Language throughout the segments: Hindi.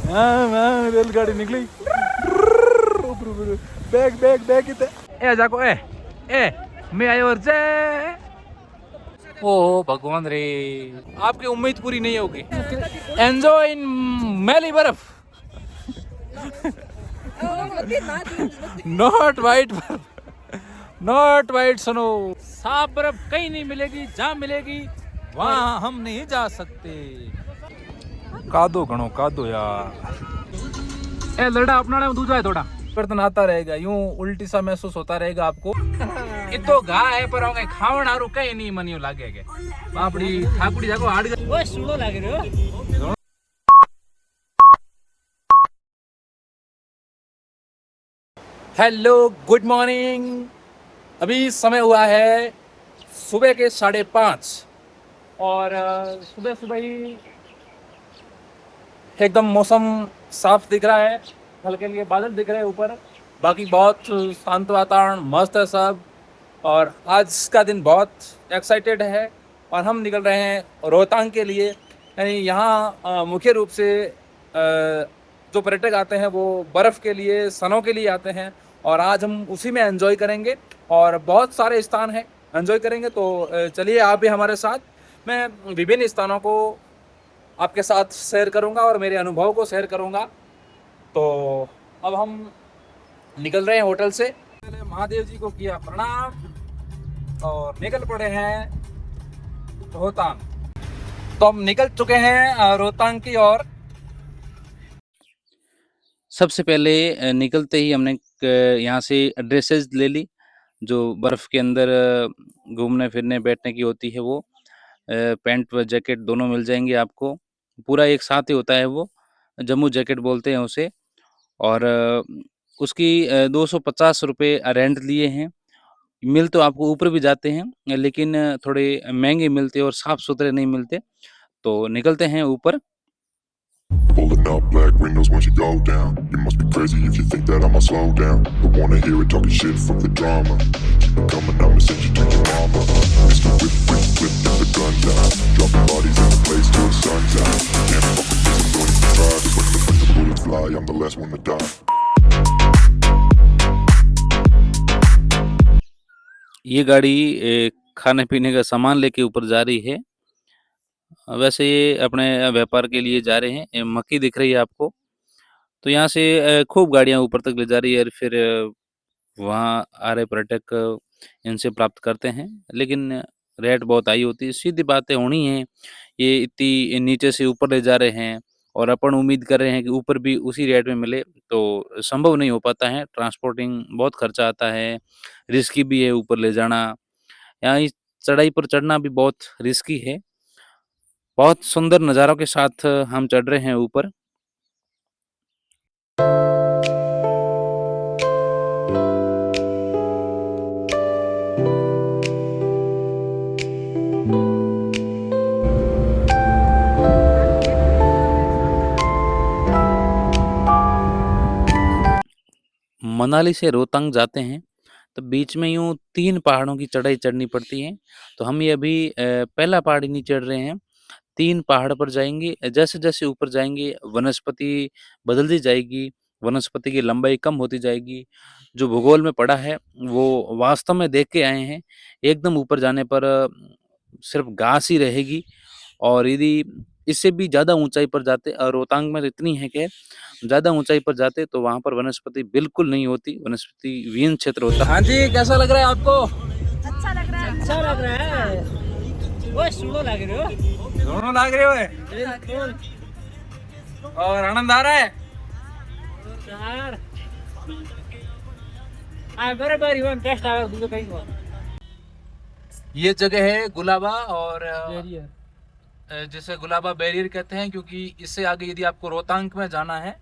हाँ रेलगाड़ी निकली। बैग बैग बैग इतने ए जाको ए मैं आयो और जय। ओ भगवान रे, आपकी उम्मीद पूरी नहीं होगी। एंजॉय इन मैली बर्फ। नॉट वाइट बर्फ, नॉट वाइट स्नो। साफ बर्फ कहीं नहीं मिलेगी, जहाँ मिलेगी वहाँ हम नहीं जा सकते। कादो घणो कादो यार। ए लड़ा अपना दूजा है थोड़ा परिवर्तन आता रहेगा, यूं उल्टी सा महसूस होता रहेगा आपको। इतो घा है पर होंगे खावण हारू कहीं नहीं मनियो लागे के बापड़ी ठाकुरी जाको हाड़ वो सुनो लागे रे। Hello good morning. अभी समय हुआ है सुबह के 5:30 और सुबह सुबह ही एकदम मौसम साफ दिख रहा है, हल्के हल्के बादल दिख रहे हैं ऊपर, बाकी बहुत शांत वातावरण मस्त है सब। और आज का दिन बहुत एक्साइटेड है और हम निकल रहे हैं रोहतांग के लिए। यानी यहाँ मुख्य रूप से जो पर्यटक आते हैं वो बर्फ़ के लिए, सनों के लिए आते हैं और आज हम उसी में एंजॉय करेंगे और बहुत सारे स्थान हैं एंजॉय करेंगे। तो चलिए आप भी हमारे साथ। मैं विभिन्न स्थानों को आपके साथ शेयर करूंगा और मेरे अनुभव को शेयर करूंगा। तो अब हम निकल रहे हैं होटल से। पहले महादेव जी को किया प्रणाम और निकल पड़े हैं रोहतांग। तो हम निकल चुके हैं रोहतांग की ओर। सबसे पहले निकलते ही हमने यहाँ से ड्रेसेस ले ली, जो बर्फ़ के अंदर घूमने फिरने बैठने की होती है वो। पैंट व जैकेट दोनों मिल जाएंगे आपको, पूरा एक साथ ही होता है वो, जम्मू जैकेट बोलते हैं उसे। और उसकी 250 रुपये रेंट लिए हैं। मिल तो आपको ऊपर भी जाते हैं लेकिन थोड़े महंगे मिलते और साफ़ सुथरे नहीं मिलते। तो निकलते हैं ऊपर। Pulling up black windows once you go down. You must be crazy if you think that I'ma slow down. Don't wanna hear it talking shit, fuck the drama. Keep it coming, I'ma send you to your mama. Mr. Whip, whip, whip, get the guns out. Dropping bodies in the place till the sun's out. Can't fuck with this, I'm going to try. Just when the bullets fly, I'm the last one to die. ये गाड़ी खाने पीने का सामान लेके ऊपर जा रही है। वैसे ये अपने व्यापार के लिए जा रहे हैं। मक्की दिख रही है आपको। तो यहाँ से खूब गाड़ियाँ ऊपर तक ले जा रही है और फिर वहाँ आ रहे पर्यटक इनसे प्राप्त करते हैं, लेकिन रेट बहुत हाई होती है। सीधी बातें होनी है, ये इतनी नीचे से ऊपर ले जा रहे हैं और अपन उम्मीद कर रहे हैं कि ऊपर भी उसी रेट में मिले, तो संभव नहीं हो पाता है। ट्रांसपोर्टिंग बहुत खर्चा आता है, रिस्की भी है ऊपर ले जाना। यहाँ इस चढ़ाई पर चढ़ना भी बहुत रिस्की है। बहुत सुंदर नज़ारों के साथ हम चढ़ रहे हैं ऊपर। मनाली से रोहतांग जाते हैं तो बीच में यूँ 3 पहाड़ों की चढ़ाई चढ़नी पड़ती है। तो हम ये अभी पहला पहाड़ ही नहीं चढ़ रहे हैं, 3 पहाड़ पर जाएँगे। जैसे-जैसे ऊपर जाएँगे वनस्पति बदलती जाएगी, वनस्पति की लंबाई कम होती जाएगी। जो भूगोल में पढ़ा है वो वास्तव में देख के आए हैं। एकदम ऊपर जाने पर सिर्फ़ घास ही रहेगी और यदि इससे भी ज़्यादा ऊँचाई पर जाते और रोहतांग में तो इतनी है कि ज़्यादा ऊँचाई पर जाते तो वहाँ पर वनस्पति बिल्कुल नहीं होती, वनस्पति विहीन क्षेत्र होता। हाँ जी, कैसा लग रहा है आपको? अच्छा लग रहा है, अच्छा लग रहा है। वो सुनो लागे रे। दोनों लाग रहे हो बिल्कुल और आनंद आ रहा है। यार आ बराबर इवन टेस्ट आवे दूसरे कहीं को। ये जगह है गुलाबा और जिसे गुलाबा बैरियर कहते हैं, क्योंकि इससे आगे यदि आपको रोहतांग में जाना है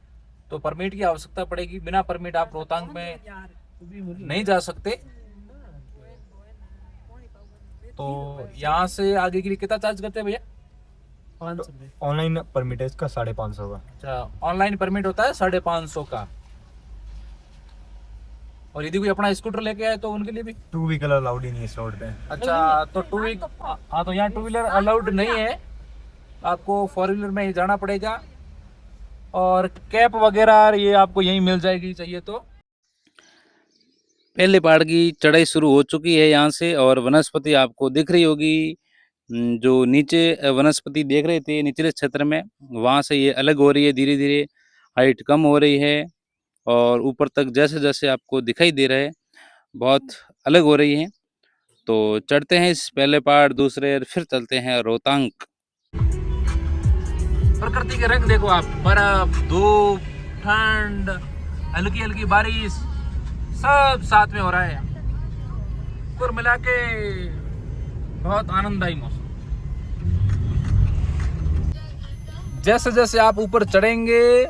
तो परमिट की आवश्यकता पड़ेगी। बिना परमिट आप रोहतांग में नहीं जा सकते। तो यहाँ से आगे के लिए कितना चार्ज करते हैं भैया? ऑनलाइन परमिट है इसका 550 का। अच्छा, ऑनलाइन परमिट होता है 550 का। और यदि कोई अपना स्कूटर लेके आए तो उनके लिए भी 2 व्हीकल अलाउड ही नहीं इस रोड पे। अच्छा, तो हाँ, तो यहाँ 2 व्हीलर अलाउड नहीं है, आपको 4 व्हीलर में ही जाना पड़ेगा। और कैप वगैरह ये आपको यहीं मिल जाएगी चाहिए तो। पहले पहाड़ की चढ़ाई शुरू हो चुकी है यहाँ से और वनस्पति आपको दिख रही होगी। जो नीचे वनस्पति देख रहे थे निचले क्षेत्र में, वहाँ से ये अलग हो रही है धीरे-धीरे, हाइट कम हो रही है और ऊपर तक जैसे-जैसे आपको दिखाई दे रहा है, बहुत अलग हो रही है। तो चढ़ते हैं इस पहले पहाड़, दूसरे और फिर चलते हैं रोहतांग। प्रकृति के रंग देखो आप, बर्फ, धूप, ठंड, हल्की हल्की बारिश, सब साथ में हो रहा है। कुल मिला के बहुत आनंददायी मौसम। जैसे जैसे आप ऊपर चढ़ेंगे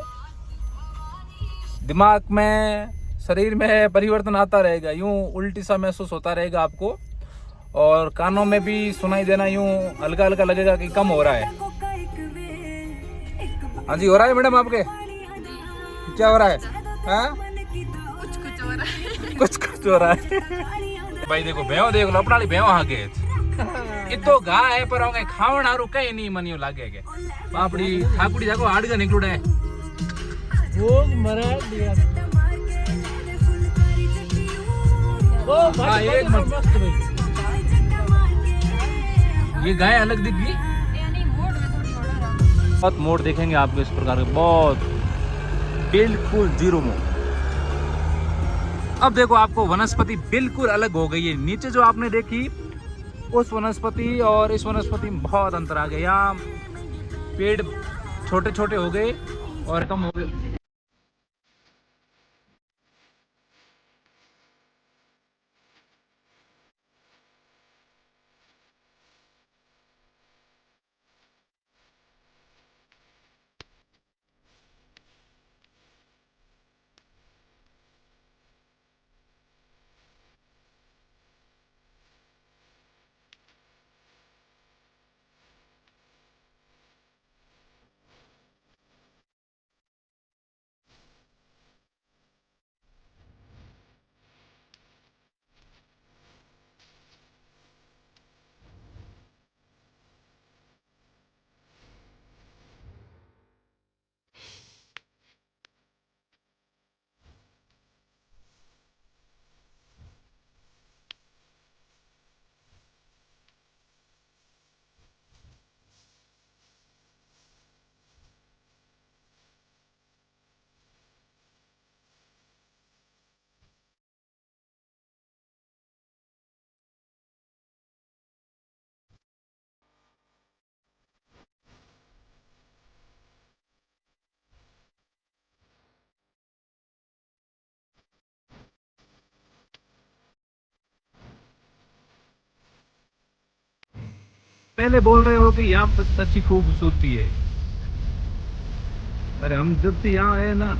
दिमाग में, शरीर में परिवर्तन आता रहेगा, यूं उल्टी सा महसूस होता रहेगा आपको और कानों में भी सुनाई देना यूं हल्का हल्का लगेगा कि कम हो रहा है। हाँ जी, हो रहा है मैडम आपके? क्या हो रहा है? हाँ? कुछ कुछ हो रहा है। कुछ कुछ हो रहा है। भाई देखो भेव देख लो, अपना भेव आगे इतो घा है पर होंगे खावण हारू कहीं नहीं मनियो लागे के बापड़ी ठाकुड़ी देखो हाडगा निकलुड़ा है। वो मरा दिया। ओ हाँ, एक मिनट। मस्त भाई। ये गाय अलग दिख गई। बहुत मोड़ देखेंगे आपको इस प्रकार के, बहुत बिल्कुल जीरो मोड़। अब देखो आपको वनस्पति बिल्कुल अलग हो गई है। नीचे जो आपने देखी उस वनस्पति और इस वनस्पति में बहुत अंतर आ गया। यहाँ पेड़ छोटे छोटे हो गए और कम हो गए। पहले बोल रहे हो कि यहाँ पर सच्ची खूबसूरती है। अरे हम जब से यहाँ आए ना,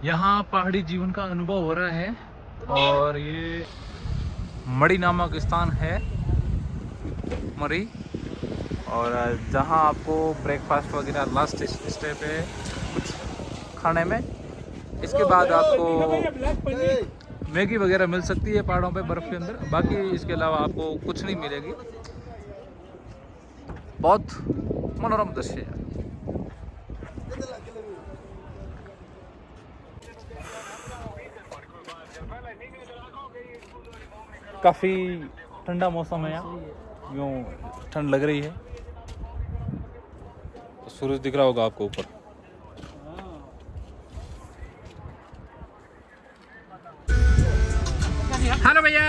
यहाँ पहाड़ी जीवन का अनुभव हो रहा है। और ये मड़ी नामक स्थान है, मरी, और जहाँ आपको ब्रेकफास्ट वगैरह लास्ट स्टे पे कुछ खाने में, इसके बाद आपको मैगी वगैरह मिल सकती है पहाड़ों पे बर्फ़ के अंदर। बाकी इसके अलावा आपको कुछ नहीं मिलेगी। बहुत मनोरम दृश्य है। काफ़ी ठंडा मौसम है यहाँ, यूँ ठंड लग रही है। तो सूरज दिख रहा होगा आपको ऊपर। हेलो भैया।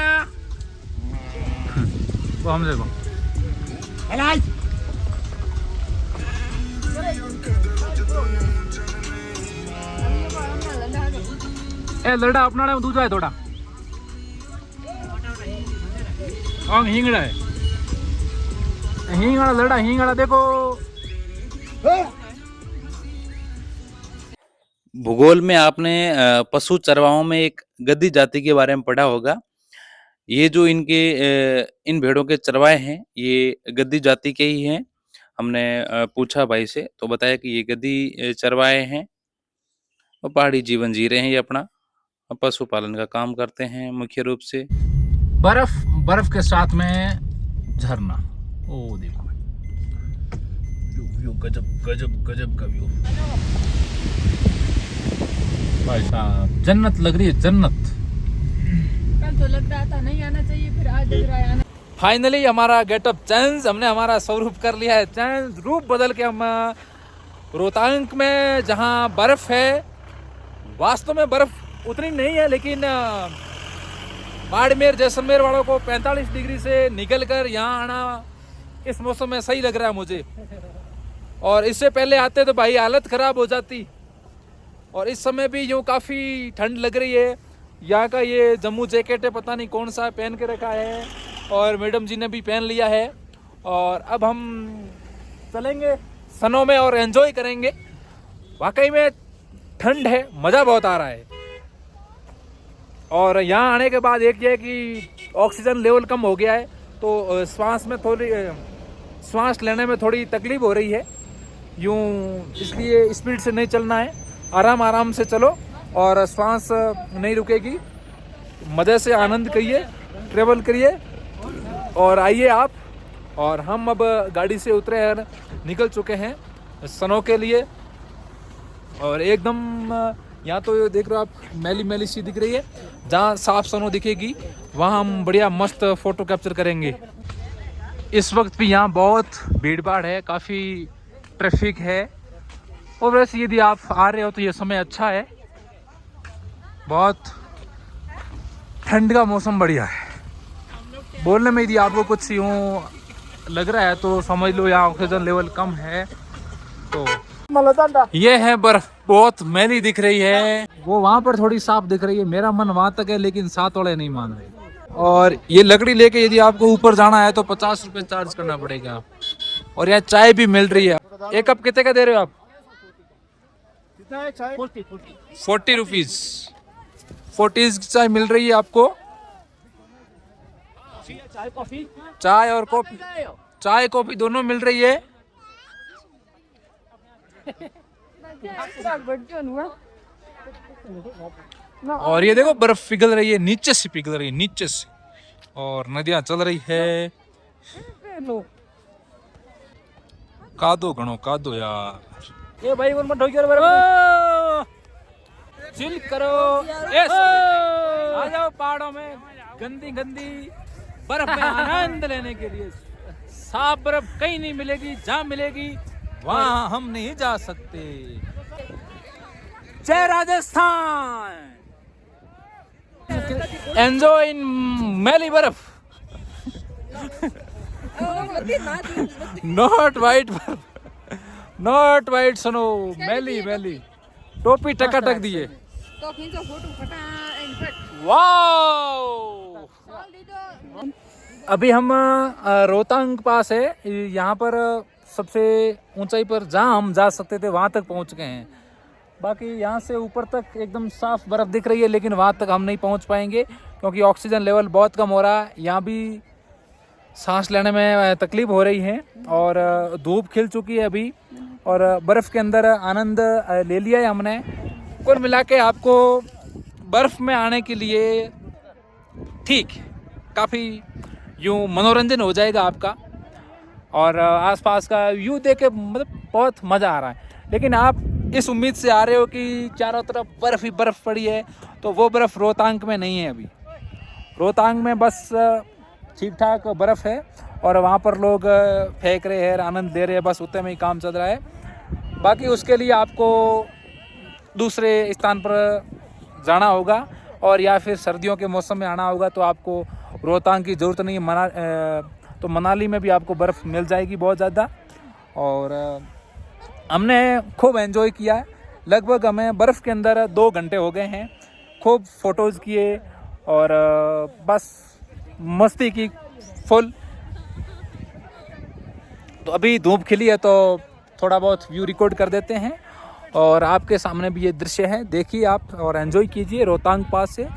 वो हम देखो ए लड़ा अपना दूजा है थोड़ा हिंगड़ा है, हिंगड़ा लड़ा, हिंगड़ा देखो। भूगोल में आपने पशु चरवाहों में एक गद्दी जाति के बारे में पढ़ा होगा। ये जो इनके इन भेड़ों के चरवाहे हैं, ये गद्दी जाति के ही हैं। हमने पूछा भाई से तो बताया कि ये गद्दी चरवाहे हैं और पहाड़ी जीवन जी रहे हैं ये अपना। पशुपालन का काम करते हैं मुख्य रूप से। बर्फ, बर्फ के साथ में झरना। ओ देखो व्यू गजब गजब गजब का व्यू। भाई साहब जन्नत लग रही है, जन्नत। कल तो लग रहा था नहीं आना चाहिए, फिर आज लग रहा है आना। फाइनली हमारा गेटअप चेंज, हमने हमारा स्वरूप कर लिया है चेंज। रूप बदल के हम रोहतांग में जहाँ बर्फ है, वास्तव में बर्फ उतनी नहीं है, लेकिन बाड़मेर जैसलमेर वालों को 45 डिग्री से निकल कर यहाँ आना इस मौसम में सही लग रहा है मुझे। और इससे पहले आते तो भाई हालत ख़राब हो जाती। और इस समय भी यूँ काफ़ी ठंड लग रही है। यहाँ का ये जम्मू जैकेट है, पता नहीं कौन सा पहन के रखा है, और मैडम जी ने भी पहन लिया है। और अब हम चलेंगे सनों में और एंजॉय करेंगे। वाकई में ठंड है, मज़ा बहुत आ रहा है। और यहाँ आने के बाद एक ये है कि ऑक्सीजन लेवल कम हो गया है, तो सांस लेने में थोड़ी तकलीफ हो रही है। यूँ इसलिए स्पीड से नहीं चलना है, आराम आराम से चलो और सांस नहीं रुकेगी। मज़े से आनंद करिए, ट्रेवल करिए और आइए आप। और हम अब गाड़ी से उतरे हैं, निकल चुके हैं सनों के लिए। और एकदम यहाँ तो देख रहे हो आप, मैली मैली सी दिख रही है। जहाँ साफ सनो दिखेगी वहाँ हम बढ़िया मस्त फ़ोटो कैप्चर करेंगे। इस वक्त भी यहाँ बहुत भीड़ भाड़ है, काफ़ी ट्रैफिक है। और वैसे यदि आप आ रहे हो तो ये समय अच्छा है, बहुत ठंड का मौसम बढ़िया है। बोलने में यदि आपको कुछ यूँ लग रहा है तो समझ लो यहाँ ऑक्सीजन लेवल कम है। तो ये है बर्फ, बहुत मैली दिख रही है। वो वहाँ पर थोड़ी साफ दिख रही है, मेरा मन वहाँ तक है, लेकिन साथ वाले नहीं मान रहे। और ये लकड़ी लेके यदि आपको ऊपर जाना है तो 50 रुपये चार्ज करना पड़ेगा। और यहाँ चाय भी मिल रही है। एक कप कितने का दे रहे हो आप? 40 रुपीज 40 की चाय मिल रही है आपको। चाय और कॉफी, चाय कॉफी दोनों मिल रही है। और ये देखो बर्फ पिघल रही है, नीचे से पिघल रही है, नीचे से। और नदियां चल रही है। कादो घणो कादो यार। ये भाई बोल मत ढोकियो बर्फ। चिल करो, आ जाओ पहाड़ों में गंदी गंदी बर्फ में आनंद लेने के लिए। साफ बर्फ कहीं नहीं मिलेगी, जहाँ मिलेगी वहाँ हम नहीं जा सकते। जय राजस्थान, एंजॉय इन मैली बर्फ। नॉट वाइट बर्फ, नॉट वाइट स्नो, मैली मैली। टोपी टकाटक दिए। तो खींचो फोटो फटाफट। वाओ, अभी हम रोहतांग पास है, यहाँ पर सबसे ऊंचाई पर जहाँ हम जा सकते थे वहाँ तक पहुँच गए हैं। बाकी यहाँ से ऊपर तक एकदम साफ बर्फ़ दिख रही है, लेकिन वहाँ तक हम नहीं पहुँच पाएंगे क्योंकि ऑक्सीजन लेवल बहुत कम हो रहा है। यहाँ भी सांस लेने में तकलीफ़ हो रही है और धूप खिल चुकी है अभी, और बर्फ़ के अंदर आनंद ले लिया है हमने। कुल मिला के आपको बर्फ़ में आने के लिए ठीक काफ़ी यूँ मनोरंजन हो जाएगा आपका, और आसपास का व्यू देख के मतलब बहुत मज़ा आ रहा है। लेकिन आप इस उम्मीद से आ रहे हो कि चारों तरफ बर्फ़ ही बर्फ़ पड़ी है, तो वो बर्फ़ रोहतांग में नहीं है। अभी रोहतांग में बस ठीक ठाक बर्फ़ है और वहाँ पर लोग फेंक रहे हैं, आनंद ले रहे हैं, बस उतने में ही काम चल रहा है। बाकी उसके लिए आपको दूसरे स्थान पर जाना होगा, और या फिर सर्दियों के मौसम में आना होगा, तो आपको रोहतांग की ज़रूरत नहीं है। तो मनाली में भी आपको बर्फ़ मिल जाएगी बहुत ज़्यादा। और हमने खूब एंजॉय किया है। लगभग हमें बर्फ़ के अंदर 2 घंटे हो गए हैं। खूब फ़ोटोज़ किए और बस मस्ती की फुल। तो अभी धूप खिली है तो थोड़ा बहुत व्यू रिकॉर्ड कर देते हैं, और आपके सामने भी ये दृश्य है, देखिए आप और एंजॉय कीजिए रोहतांग पास से।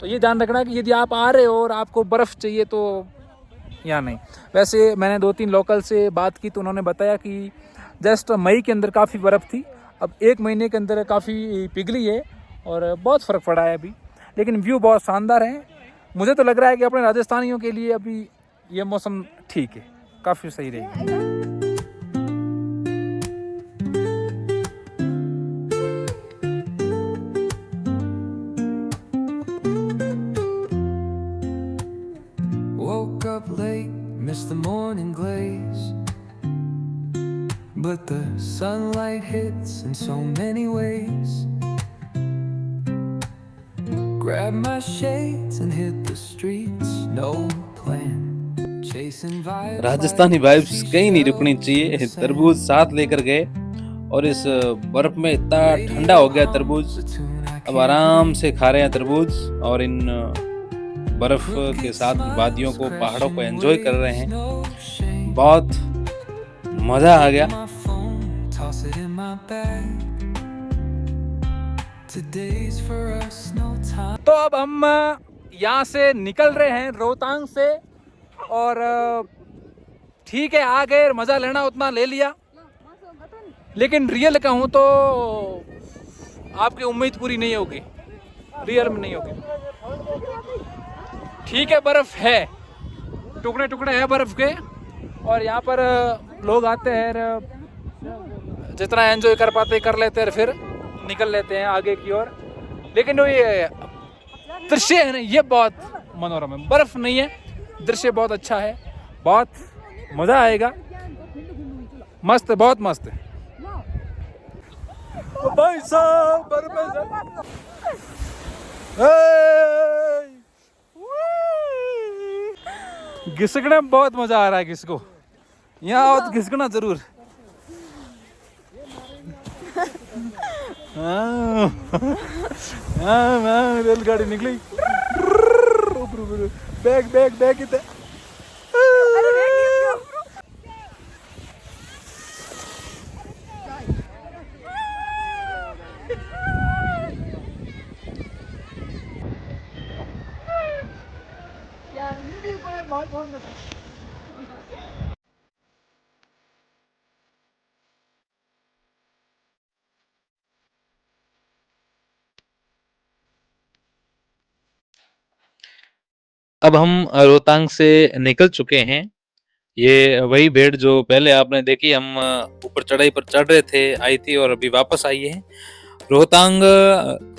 तो ये ध्यान रखना कि यदि आप आ रहे हो और आपको बर्फ़ चाहिए तो या नहीं। वैसे मैंने 2-3 लोकल से बात की तो उन्होंने बताया कि जस्ट मई के अंदर काफ़ी बर्फ़ थी, अब 1 महीने के अंदर काफ़ी पिघली है और बहुत फ़र्क पड़ा है अभी। लेकिन व्यू बहुत शानदार है। मुझे तो लग रहा है कि अपने राजस्थानियों के लिए अभी ये मौसम ठीक है, काफ़ी सही रहेगी। Woke up late, missed the morning glaze, but the sunlight hits in so many ways. Grab my shades and hit the streets, no plan. Chasing vibes. Rajasthani vibes कहीं नहीं रुकनी चाहिए। तरबूज साथ लेकर गए और इस बर्फ में इतना ठंडा हो गया तरबूज, अब आराम से खा रहे हैं तरबूज और इन बर्फ के साथ वादियों को, पहाड़ों को एंजॉय कर रहे हैं। बहुत मजा आ गया। तो अब हम यहाँ से निकल रहे हैं रोहतांग से और ठीक है आ गए, मज़ा लेना उतना ले लिया, लेकिन रियल कहूँ तो आपकी उम्मीद पूरी नहीं होगी, रियल में नहीं होगी। ठीक है बर्फ़ है, टुकड़े टुकड़े हैं बर्फ़ के और यहाँ पर लोग आते हैं, जितना एंजॉय कर पाते कर लेते हैं, फिर निकल लेते हैं आगे की ओर। लेकिन जो ये दृश्य है ना ये बहुत मनोरम है, बर्फ़ नहीं है, दृश्य बहुत अच्छा है, बहुत मज़ा आएगा, मस्त है, बहुत मस्त है। भाई साहब घिसकने में बहुत मजा आ रहा है, किसको यहाँ आओ तो घिसकना जरूर। रेलगाड़ी निकली, बैग बैग बैग इतने अब हम रोहतांग से निकल चुके हैं। ये वही भेड़ जो पहले आपने देखी, हम ऊपर चढ़ाई पर चढ़ रहे थे, आई थी और अभी वापस आई है। रोहतांग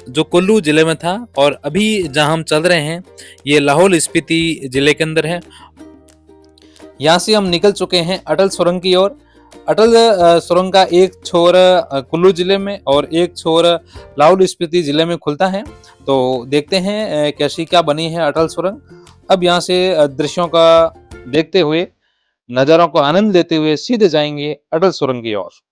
जो कुल्लू जिले में था और अभी जहां हम चल रहे हैं ये लाहौल स्पीति जिले के अंदर है। यहाँ से हम निकल चुके हैं अटल सुरंग की ओर। अटल सुरंग का एक छोर कुल्लू जिले में और एक छोर लाहौल स्पीति जिले में खुलता है। तो देखते हैं कैसी क्या बनी है अटल सुरंग। अब यहाँ से दृश्यों का देखते हुए, नज़ारों को आनंद लेते हुए सीधे जाएंगे अटल सुरंग की ओर।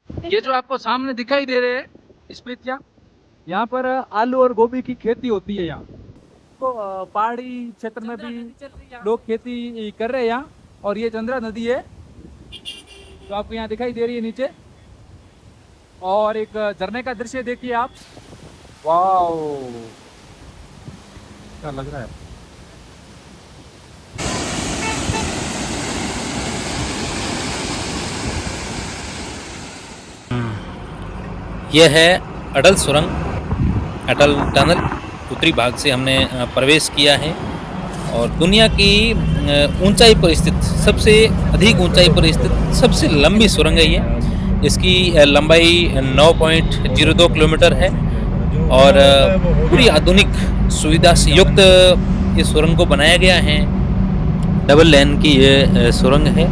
ये जो आपको सामने दिखाई दे रहे हैं स्पीतियाँ, यहाँ पर आलू और गोभी की खेती होती है। यहाँ तो पहाड़ी क्षेत्र में भी लोग खेती कर रहे हैं यहाँ। और ये चंद्रा नदी है जो आपको यहाँ दिखाई दे रही है नीचे, और एक झरने का दृश्य देखिए आप। वाह क्या लग रहा है। यह है अटल सुरंग, अटल टनल। उत्तरी भाग से हमने प्रवेश किया है और दुनिया की ऊंचाई पर स्थित, सबसे अधिक ऊंचाई पर स्थित सबसे लंबी सुरंग है ये। इसकी लंबाई 9.02 किलोमीटर है और पूरी आधुनिक सुविधा से युक्त इस सुरंग को बनाया गया है। डबल लेन की ये सुरंग है।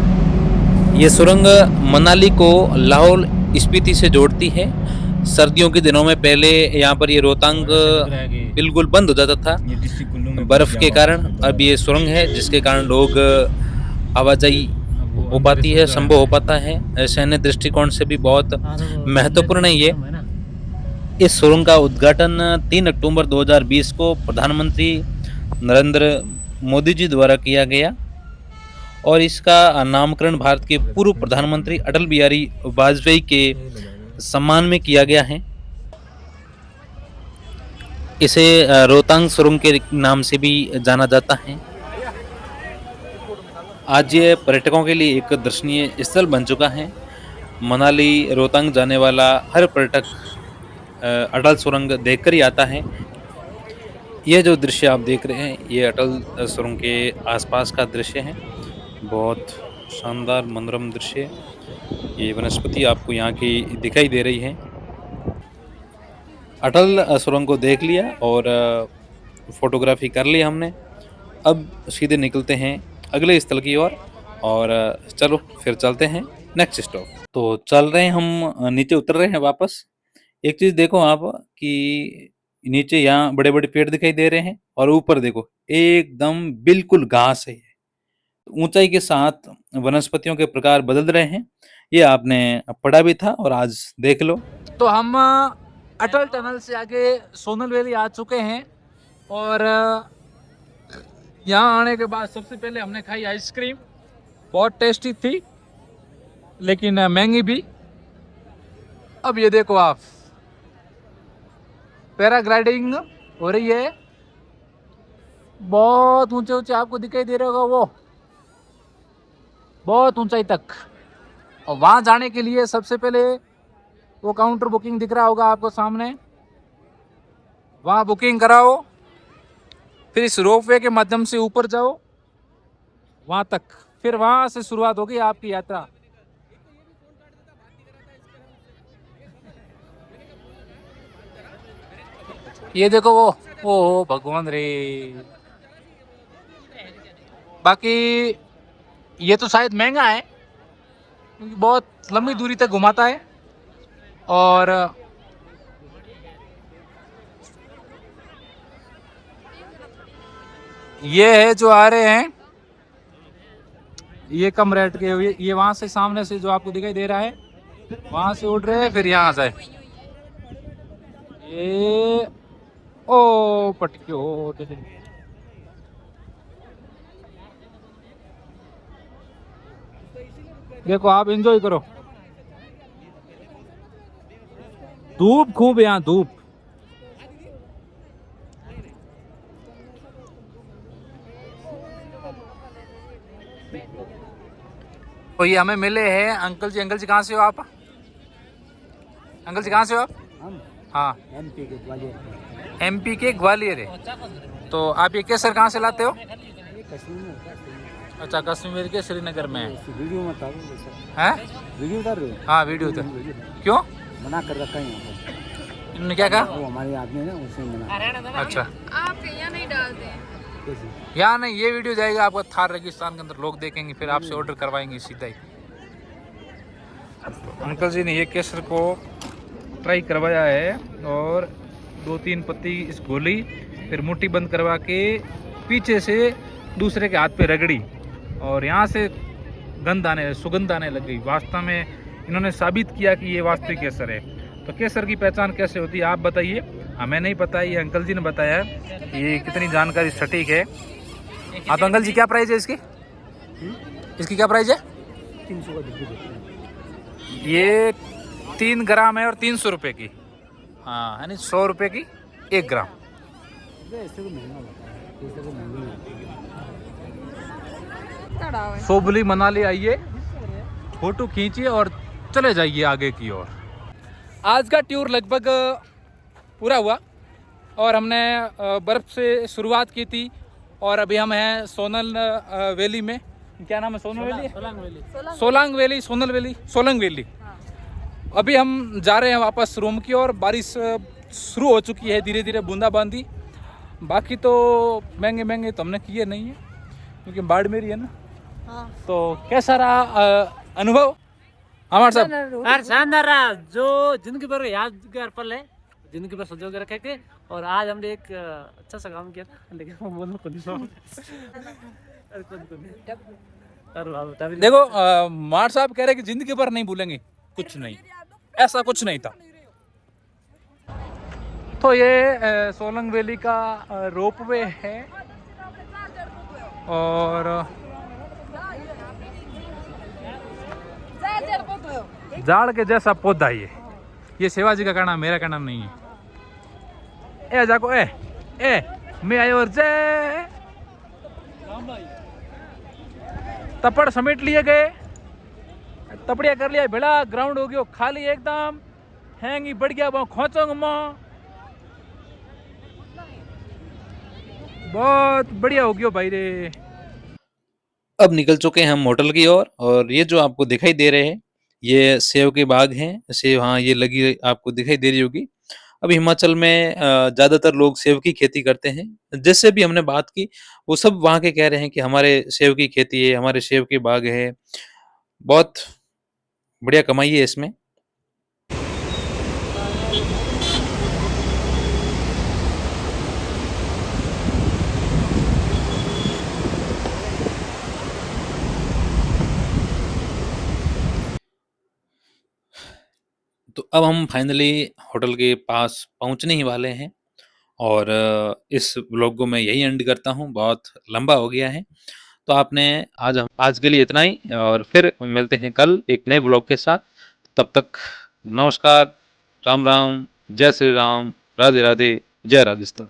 ये सुरंग मनाली को लाहौल स्पीति से जोड़ती है। सर्दियों के दिनों में पहले यहाँ पर ये रोहतांग बिल्कुल बंद हो जाता था बर्फ के कारण। अब ये सुरंग है जिसके कारण लोग आवाजाही हो पाती है, संभव हो पाता है। सैन्य दृष्टिकोण से भी बहुत महत्वपूर्ण है ये। इस सुरंग का उद्घाटन 3 अक्टूबर 2020 को प्रधानमंत्री नरेंद्र मोदी जी द्वारा किया गया और इसका नामकरण भारत के पूर्व प्रधानमंत्री अटल बिहारी वाजपेयी के सम्मान में किया गया है। इसे रोहतांग सुरंग के नाम से भी जाना जाता है। आज ये पर्यटकों के लिए एक दर्शनीय स्थल बन चुका है। मनाली रोहतांग जाने वाला हर पर्यटक अटल सुरंग देखकर ही आता है। यह जो दृश्य आप देख रहे हैं ये अटल सुरंग के आसपास का दृश्य है। बहुत शानदार मनोरम दृश्य। ये वनस्पति आपको यहाँ की दिखाई दे रही है। अटल सुरंग को देख लिया और फोटोग्राफी कर ली हमने। अब सीधे निकलते हैं अगले स्थल की ओर और चलो फिर चलते हैं नेक्स्ट स्टॉप। तो चल रहे हैं हम, नीचे उतर रहे हैं वापस। एक चीज़ देखो आप कि नीचे यहाँ बड़े बड़े पेड़ दिखाई दे रहे हैं और ऊपर देखो एकदम बिल्कुल घास है। ऊंचाई के साथ वनस्पतियों के प्रकार बदल रहे हैं। ये आपने पढ़ा भी था और आज देख लो। तो हम अटल टनल से आगे सोनल वैली आ चुके हैं और यहाँ आने के बाद सबसे पहले हमने खाई आइसक्रीम। बहुत टेस्टी थी लेकिन महंगी भी। अब ये देखो आप, पैराग्लाइडिंग हो रही है। बहुत ऊंचे ऊंचे आपको दिखाई दे रहा होगा, वो बहुत ऊंचाई तक। और वहाँ जाने के लिए सबसे पहले वो काउंटर बुकिंग दिख रहा होगा आपको सामने, वहाँ बुकिंग कराओ। फिर इस रोपवे के माध्यम से ऊपर जाओ वहाँ तक, फिर वहाँ से शुरुआत होगी आपकी यात्रा। ये देखो वो, ओ भगवान रे। बाकी ये तो शायद महंगा है क्योंकि बहुत लंबी दूरी तक घुमाता है। और ये है जो आ रहे हैं ये कम रेट के। ये वहां से सामने से जो आपको दिखाई दे रहा है वहां से उड़ रहे हैं, फिर यहाँ से ये ओ पटक्यो। देखो आप एंजॉय करो। धूप खूब यहाँ, धूप। तो ये हमें मिले हैं अंकल जी। अंकल जी कहाँ से हो आप? अंकल जी कहाँ से हो आप? हाँ, एमपी के ग्वालियर है। तो आप ये केसर कहाँ से लाते हो? अच्छा, कश्मीर के श्रीनगर में है। वीडियो मत हैं? वीडियो उतार रहे हो? हाँ वीडियो तो। क्यों? मना कर रखा है यहाँ पर। इन्होंने क्या कहा? वो हमारे आदमी है ना, उसने मना। अच्छा, आप यहाँ नहीं डालते हैं। यहाँ नहीं, ये वीडियो जाएगा आपका थार रेगिस्तान के अंदर, लोग देखेंगे फिर आपसे ऑर्डर करवाएंगे सीधा ही। अंकल जी ने ये केसर को ट्राई करवाया है और 2-3 पत्ती इस गोली, फिर मुट्ठी बंद करवा के पीछे से दूसरे के हाथ पे रगड़ी और यहाँ से सुगंध आने लग गई। वास्तव में इन्होंने साबित किया कि ये वास्तविक केसर है। तो केसर की पहचान कैसे होती है आप बताइए? हमें नहीं पता, ये अंकल जी ने बताया है। ये कितनी जानकारी सटीक है। हाँ तो अंकल जी क्या प्राइस है इसकी? इसकी क्या प्राइस है? 300 का डिब्बी देते हैं। ये 3 ग्राम है और 300 रुपये की। हाँ, यानी 100 रुपये की 1 ग्राम। ऐसे तो महंगा होता है, ऐसे तो महंगी होती है। सोबली मनाली आइए, फोटो खींचिए और चले जाइए आगे की ओर। आज का टूर लगभग पूरा हुआ और हमने बर्फ़ से शुरुआत की थी और अभी हम हैं सोनल वैली में। क्या नाम है? Sonal valley, Solang valley, Sonal valley, Solang valley. अभी हम जा रहे हैं वापस रूम की ओर। बारिश शुरू हो चुकी है धीरे धीरे, बूंदाबांदी। बाकी तो महंगे महंगे तो हमने किए नहीं है क्योंकि बाड़मेरी है ना। हाँ। तो कैसा रहा अनुभव हमारे साहब? यार शानदार रहा। जो जिंदगी भर यादगार पल है, जिंदगी भर संजो के रखेंगे। और आज हमने एक अच्छा सा काम किया था, लेकिन वो बोलना खुद देखो मार साहब कह रहे कि जिंदगी भर नहीं भूलेंगे। कुछ नहीं, ऐसा कुछ नहीं था। तो ये सोलंग वैली का रोपवे है और झाड़ के जैसा पौधा है ये शिवाजी का कहना, मेरा कहना नहीं है। ए जाको ए मैं आयो और जय तपड़ समेट लिए गए, तपड़िया कर लिया, भेड़ा ग्राउंड हो गया खाली एकदम। हैंगी बढ़ गया वो खोचोंग मां, बहुत बढ़िया हो गया भाई रे। अब निकल चुके हैं हम होटल की ओर और ये जो आपको दिखाई दे रहे हैं ये सेव के बाग हैं। सेव हाँ ये लगी आपको दिखाई दे रही होगी। अब हिमाचल में ज्यादातर लोग सेव की खेती करते हैं। जिससे भी हमने बात की वो सब वहाँ के कह रहे हैं कि हमारे सेव की खेती है, हमारे सेव के बाग है, बहुत बढ़िया कमाई है इसमें। तो अब हम फाइनली होटल के पास पहुंचने ही वाले हैं और इस व्लॉग को मैं यही एंड करता हूं, बहुत लंबा हो गया है। तो आपने आज के लिए इतना ही और फिर मिलते हैं कल एक नए व्लॉग के साथ। तब तक नमस्कार, राम राम, जय श्री राम, राधे राधे, जय राजस्थान।